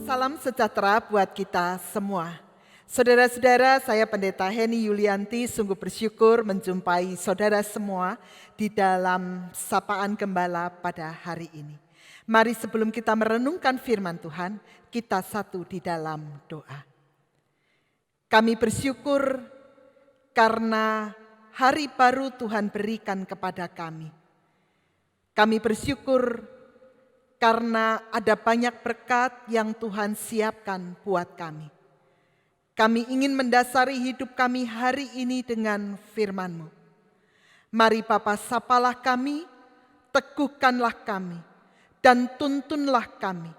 Salam sejahtera buat kita semua. Saudara-saudara, saya Pendeta Heni Yulianti sungguh bersyukur menjumpai saudara semua di dalam Sapaan Gembala pada hari ini. Mari sebelum kita merenungkan firman Tuhan, kita satu di dalam doa. Kami bersyukur karena hari baru Tuhan berikan kepada kami. Kami bersyukur karena ada banyak berkat yang Tuhan siapkan buat kami. Kami ingin mendasari hidup kami hari ini dengan firman-Mu. Mari Bapa, sapalah kami, teguhkanlah kami, dan tuntunlah kami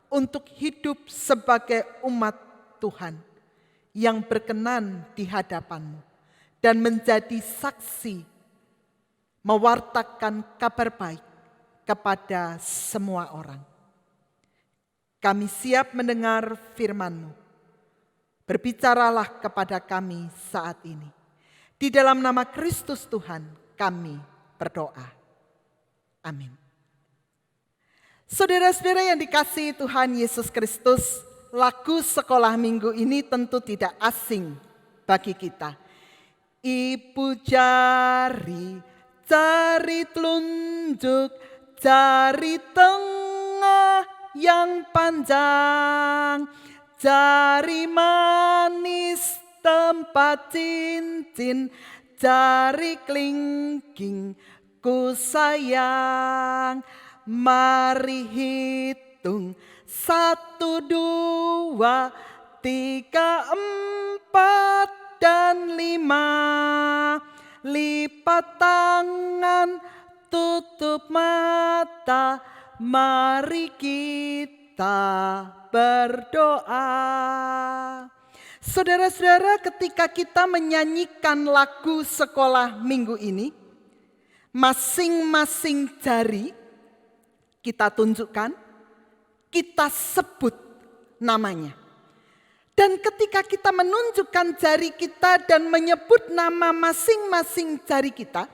untuk hidup sebagai umat Tuhan yang berkenan di hadapan-Mu dan menjadi saksi, mewartakan kabar baik kepada semua orang. Kami siap mendengar firman-Mu. Berbicaralah kepada kami saat ini. Di dalam nama Kristus Tuhan kami berdoa. Amin. Saudara-saudara yang dikasihi Tuhan Yesus Kristus, lagu sekolah minggu ini tentu tidak asing bagi kita. Ibu jari telunjuk, jari tengah yang panjang, jari manis tempat cincin, jari kelingking ku sayang. Mari hitung 1, 2, 3, 4 dan 5. Lipat tangan, tutup mata, mari kita berdoa. Saudara-saudara, ketika kita menyanyikan lagu sekolah minggu ini, masing-masing jari kita tunjukkan, kita sebut namanya. Dan ketika kita menunjukkan jari kita dan menyebut nama masing-masing jari kita,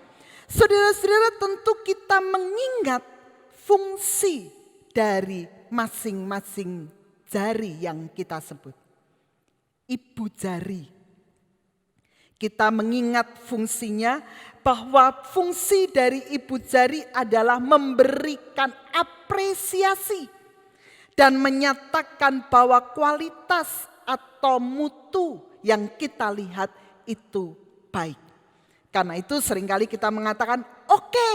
saudara-saudara, tentu kita mengingat fungsi dari masing-masing jari yang kita sebut. Ibu jari. Kita mengingat fungsinya bahwa fungsi dari ibu jari adalah memberikan apresiasi dan menyatakan bahwa kualitas atau mutu yang kita lihat itu baik. Karena itu seringkali kita mengatakan, oke,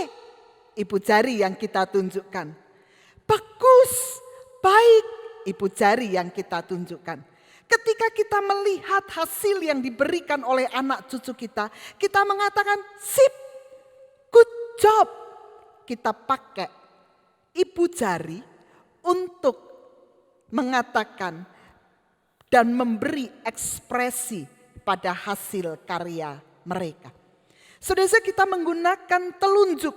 ibu jari yang kita tunjukkan. Bagus, baik, ibu jari yang kita tunjukkan. Ketika kita melihat hasil yang diberikan oleh anak cucu kita mengatakan, sip, good job. Kita pakai ibu jari untuk mengatakan dan memberi ekspresi pada hasil karya mereka. Saudara, kita menggunakan telunjuk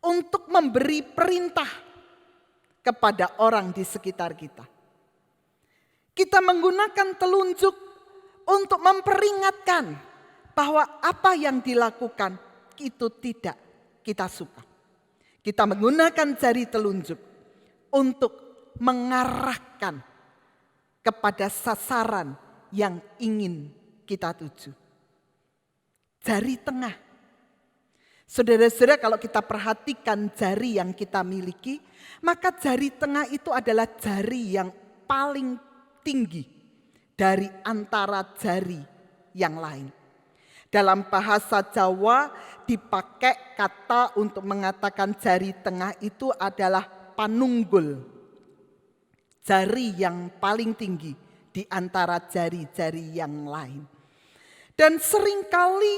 untuk memberi perintah kepada orang di sekitar kita. Kita menggunakan telunjuk untuk memperingatkan bahwa apa yang dilakukan itu tidak kita suka. Kita menggunakan jari telunjuk untuk mengarahkan kepada sasaran yang ingin kita tuju. Jari tengah. Saudara-saudara, kalau kita perhatikan jari yang kita miliki, maka jari tengah itu adalah jari yang paling tinggi dari antara jari yang lain. Dalam bahasa Jawa dipakai kata untuk mengatakan jari tengah itu adalah panunggul. Jari yang paling tinggi di antara jari-jari yang lain. Dan seringkali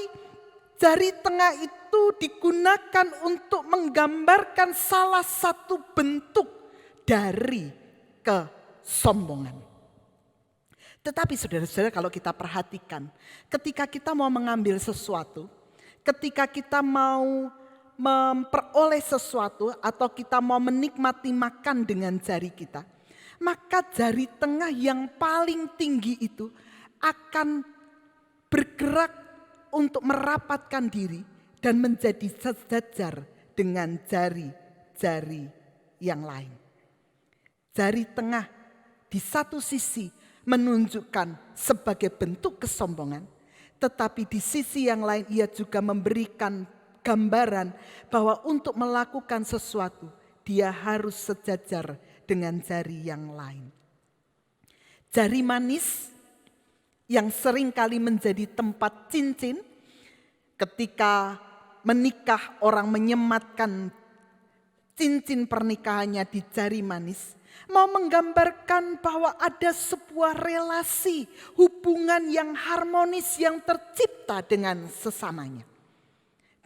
jari tengah itu digunakan untuk menggambarkan salah satu bentuk dari kesombongan. Tetapi saudara-saudara, kalau kita perhatikan, ketika kita mau mengambil sesuatu, ketika kita mau memperoleh sesuatu atau kita mau menikmati makan dengan jari kita, maka jari tengah yang paling tinggi itu akan bergerak untuk merapatkan diri dan menjadi sejajar dengan jari-jari yang lain. Jari tengah di satu sisi menunjukkan sebagai bentuk kesombongan, tetapi di sisi yang lain ia juga memberikan gambaran bahwa untuk melakukan sesuatu dia harus sejajar dengan jari yang lain. Jari manis yang seringkali menjadi tempat cincin, ketika menikah orang menyematkan cincin pernikahannya di jari manis, mau menggambarkan bahwa ada sebuah relasi, hubungan yang harmonis yang tercipta dengan sesamanya.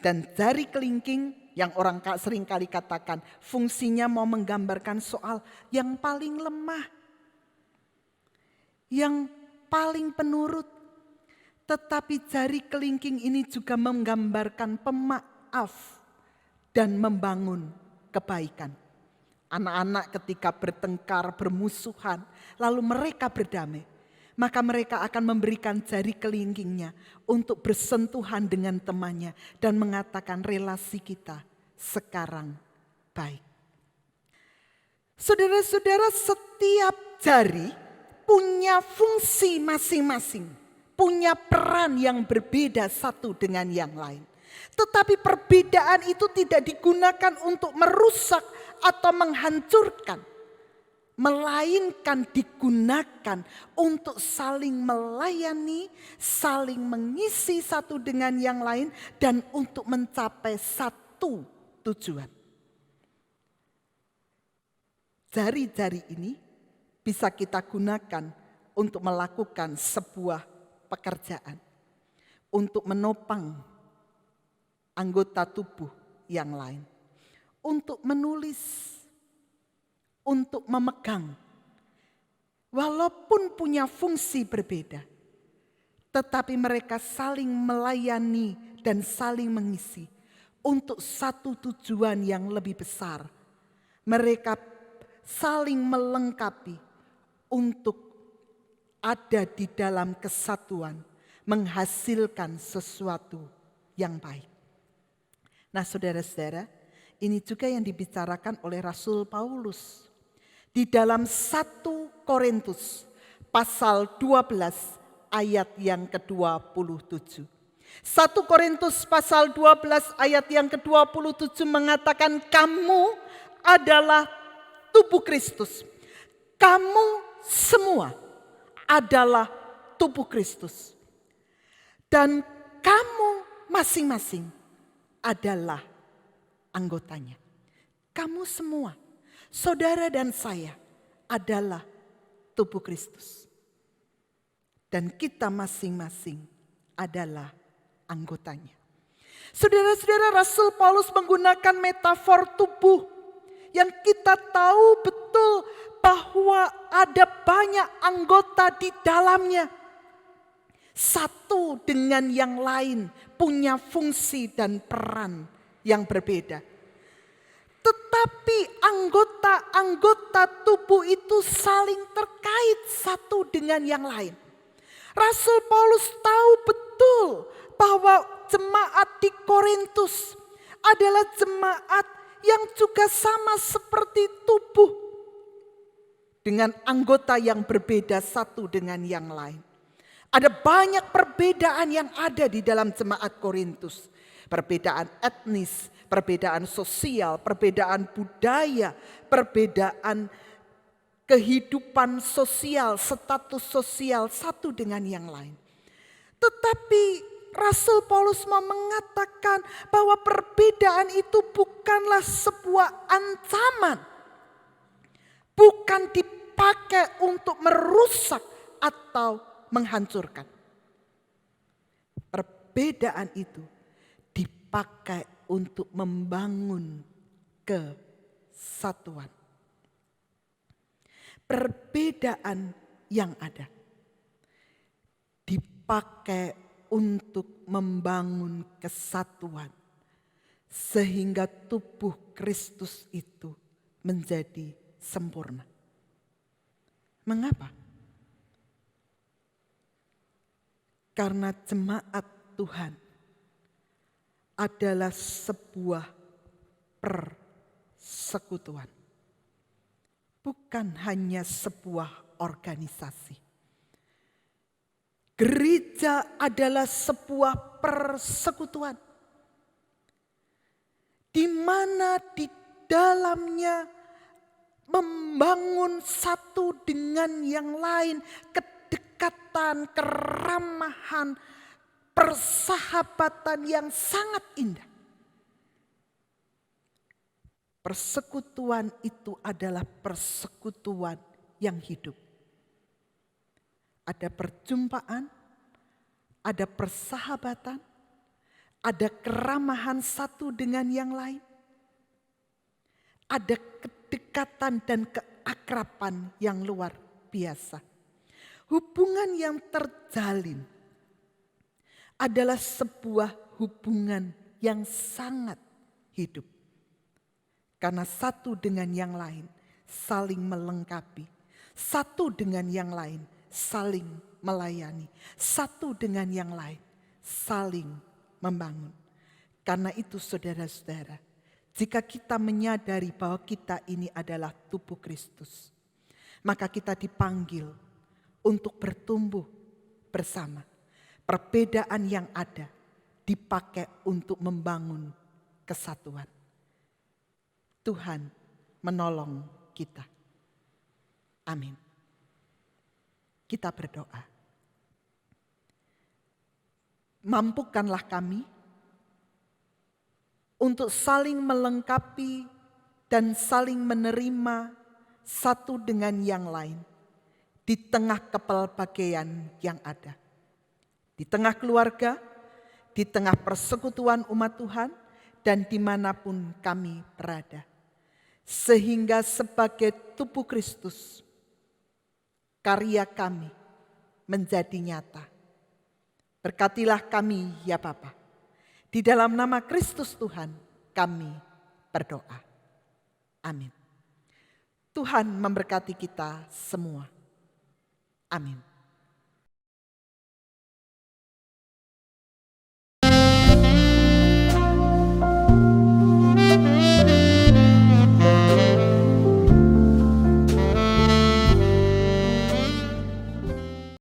Dan jari kelingking yang orang seringkali katakan fungsinya mau menggambarkan soal yang paling lemah, yang paling penurut. Tetapi jari kelingking ini juga menggambarkan pemaaf dan membangun kebaikan. Anak-anak ketika bertengkar, bermusuhan, lalu mereka berdamai, maka mereka akan memberikan jari kelingkingnya untuk bersentuhan dengan temannya dan mengatakan relasi kita sekarang baik. Saudara-saudara, setiap jari punya fungsi masing-masing, punya peran yang berbeda satu dengan yang lain. Tetapi perbedaan itu tidak digunakan untuk merusak atau menghancurkan, melainkan digunakan untuk saling melayani, saling mengisi satu dengan yang lain, dan untuk mencapai satu tujuan. Jari-jari ini bisa kita gunakan untuk melakukan sebuah pekerjaan, untuk menopang anggota tubuh yang lain, untuk menulis, untuk memegang. Walaupun punya fungsi berbeda, tetapi mereka saling melayani dan saling mengisi untuk satu tujuan yang lebih besar. Mereka saling melengkapi untuk ada di dalam kesatuan, menghasilkan sesuatu yang baik. Nah, saudara-saudara, ini juga yang dibicarakan oleh Rasul Paulus di dalam 1 Korintus pasal 12 ayat yang ke-27. 1 Korintus pasal 12 ayat yang ke-27 mengatakan kamu adalah tubuh Kristus. Kamu semua adalah tubuh Kristus. Dan kamu masing-masing adalah anggotanya. Kamu semua, saudara dan saya, adalah tubuh Kristus. Dan kita masing-masing adalah anggotanya. Saudara-saudara, Rasul Paulus menggunakan metafor tubuh yang kita tahu betul bahwa ada banyak anggota di dalamnya. Satu dengan yang lain punya fungsi dan peran yang berbeda. Tetapi anggota-anggota tubuh itu saling terkait satu dengan yang lain. Rasul Paulus tahu betul bahwa jemaat di Korintus adalah jemaat yang juga sama seperti tubuh, dengan anggota yang berbeda satu dengan yang lain. Ada banyak perbedaan yang ada di dalam jemaat Korintus. Perbedaan etnis, perbedaan sosial, perbedaan budaya, perbedaan kehidupan sosial, status sosial satu dengan yang lain. Tetapi Rasul Paulus mau mengatakan bahwa perbedaan itu bukanlah sebuah ancaman. Bukan dipakai untuk merusak atau menghancurkan. Perbedaan itu dipakai untuk membangun kesatuan. Perbedaan yang ada dipakai untuk membangun kesatuan, sehingga tubuh Kristus itu menjadi sempurna. Mengapa? Karena jemaat Tuhan adalah sebuah persekutuan. bukan hanya sebuah organisasi. Gereja adalah sebuah persekutuan di mana di dalamnya membangun satu dengan yang lain kedekatan, keramahan, persahabatan yang sangat indah. Persekutuan itu adalah persekutuan yang hidup. Ada perjumpaan, ada persahabatan, ada keramahan satu dengan yang lain. Ada kedekatan dan keakraban yang luar biasa. Hubungan yang terjalin adalah sebuah hubungan yang sangat hidup. Karena satu dengan yang lain saling melengkapi. Satu dengan yang lain saling melayani. Satu dengan yang lain saling membangun. Karena itu saudara-saudara, jika kita menyadari bahwa kita ini adalah tubuh Kristus, maka kita dipanggil untuk bertumbuh bersama. Perbedaan yang ada dipakai untuk membangun kesatuan. Tuhan menolong kita. Amin. Kita berdoa. Mampukanlah kami untuk saling melengkapi dan saling menerima satu dengan yang lain di tengah kepelbagaian yang ada. Di tengah keluarga, di tengah persekutuan umat Tuhan, dan dimanapun kami berada. Sehingga sebagai tubuh Kristus, karya kami menjadi nyata. Berkatilah kami ya Bapa. Di dalam nama Kristus Tuhan kami berdoa. Amin. Tuhan memberkati kita semua. Amin.